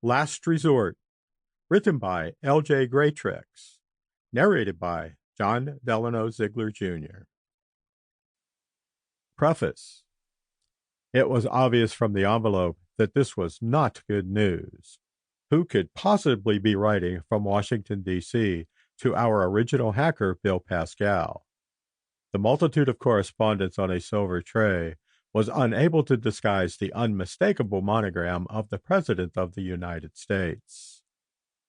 Last Resort, written by L.J. Greatrex, narrated by John Delino Ziegler, Jr. Preface. It was obvious from the envelope that this was not good news. Who could possibly be writing from Washington, D.C. to our original hacker, Bill Pascal? The multitude of correspondence on a silver tray was unable to disguise the unmistakable monogram of the President of the United States.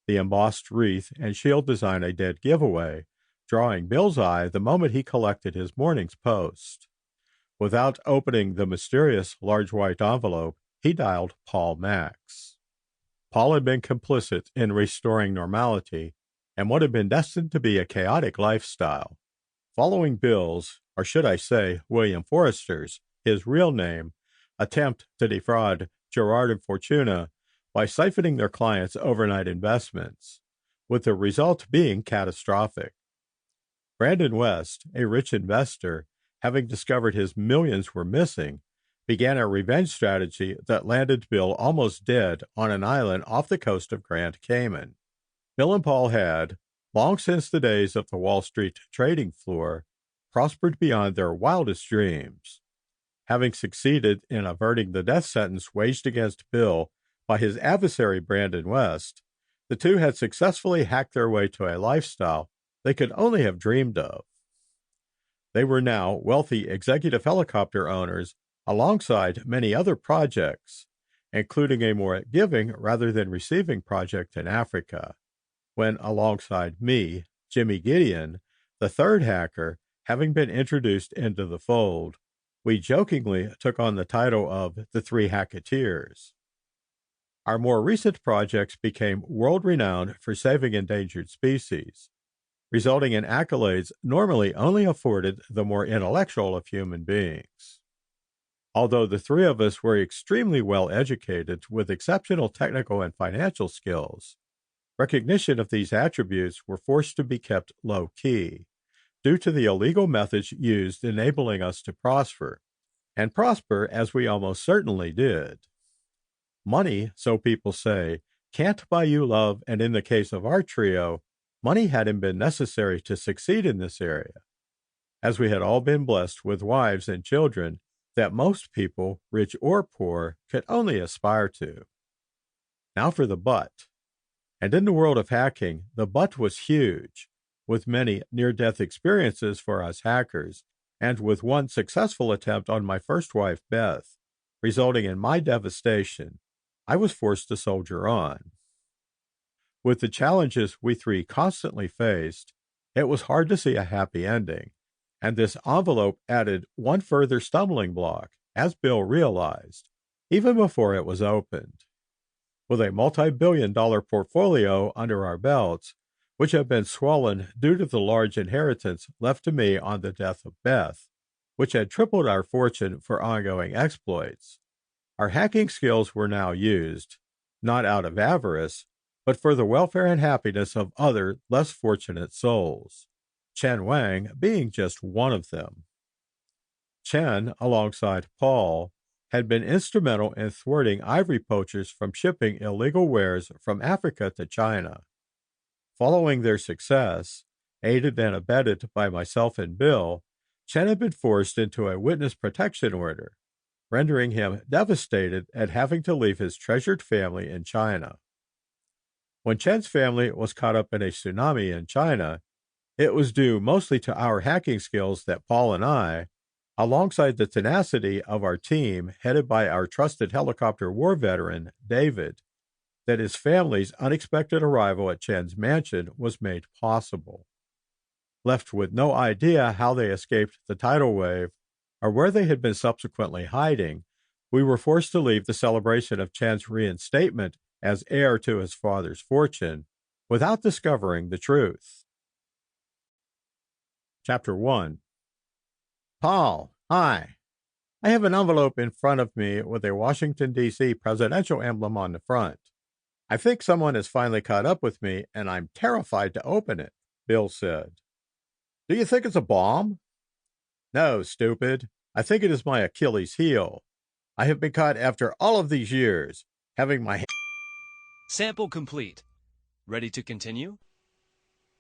The embossed wreath and shield design a dead giveaway, drawing Bill's eye the moment he collected his morning's post. Without opening the mysterious large white envelope, he dialed Paul Max. Paul had been complicit in restoring normality and what had been destined to be a chaotic lifestyle. Following Bill's, or should I say William Forrester's, his real name, attempt to defraud Gerard and Fortuna by siphoning their clients' overnight investments, with the result being catastrophic. Brandon West, a rich investor, having discovered his millions were missing, began a revenge strategy that landed Bill almost dead on an island off the coast of Grand Cayman. Bill and Paul had, long since the days of the Wall Street trading floor, prospered beyond their wildest dreams. Having succeeded in averting the death sentence waged against Bill by his adversary Brandon West, the two had successfully hacked their way to a lifestyle they could only have dreamed of. They were now wealthy executive helicopter owners alongside many other projects, including a more giving rather than receiving project in Africa, when alongside me, Jimmy Gideon, the third hacker, having been introduced into the fold, we jokingly took on the title of the Three Hacketeers. Our more recent projects became world-renowned for saving endangered species, resulting in accolades normally only afforded the more intellectual of human beings. Although the three of us were extremely well educated with exceptional technical and financial skills, recognition of these attributes were forced to be kept low-key due to the illegal methods used enabling us to prosper, and prosper as we almost certainly did. Money, so people say, can't buy you love, and in the case of our trio, money hadn't been necessary to succeed in this area, as we had all been blessed with wives and children that most people, rich or poor, could only aspire to. Now for the but. And in the world of hacking, the but was huge, with many near-death experiences for us hackers, and with one successful attempt on my first wife, Beth, resulting in my devastation. I was forced to soldier on. With the challenges we three constantly faced, it was hard to see a happy ending, and this envelope added one further stumbling block, as Bill realized, even before it was opened. With a multi-billion-dollar portfolio under our belts, which had been swollen due to the large inheritance left to me on the death of Beth, which had tripled our fortune for ongoing exploits, our hacking skills were now used, not out of avarice, but for the welfare and happiness of other, less fortunate souls, Chen Wang being just one of them. Chen, alongside Paul, had been instrumental in thwarting ivory poachers from shipping illegal wares from Africa to China. Following their success, aided and abetted by myself and Bill, Chen had been forced into a witness protection order, rendering him devastated at having to leave his treasured family in China. When Chen's family was caught up in a tsunami in China, it was due mostly to our hacking skills that Paul and I, alongside the tenacity of our team headed by our trusted helicopter war veteran, David, that his family's unexpected arrival at Chen's mansion was made possible. Left with no idea how they escaped the tidal wave or where they had been subsequently hiding, we were forced to leave the celebration of Chen's reinstatement as heir to his father's fortune without discovering the truth. Chapter 1. Paul, hi. I have an envelope in front of me with a Washington, D.C. presidential emblem on the front. I think someone has finally caught up with me, and I'm terrified to open it, Bill said. Do you think it's a bomb? No, stupid. I think it is my Achilles heel. I have been caught after all of these years, having my Sample complete. Ready to continue?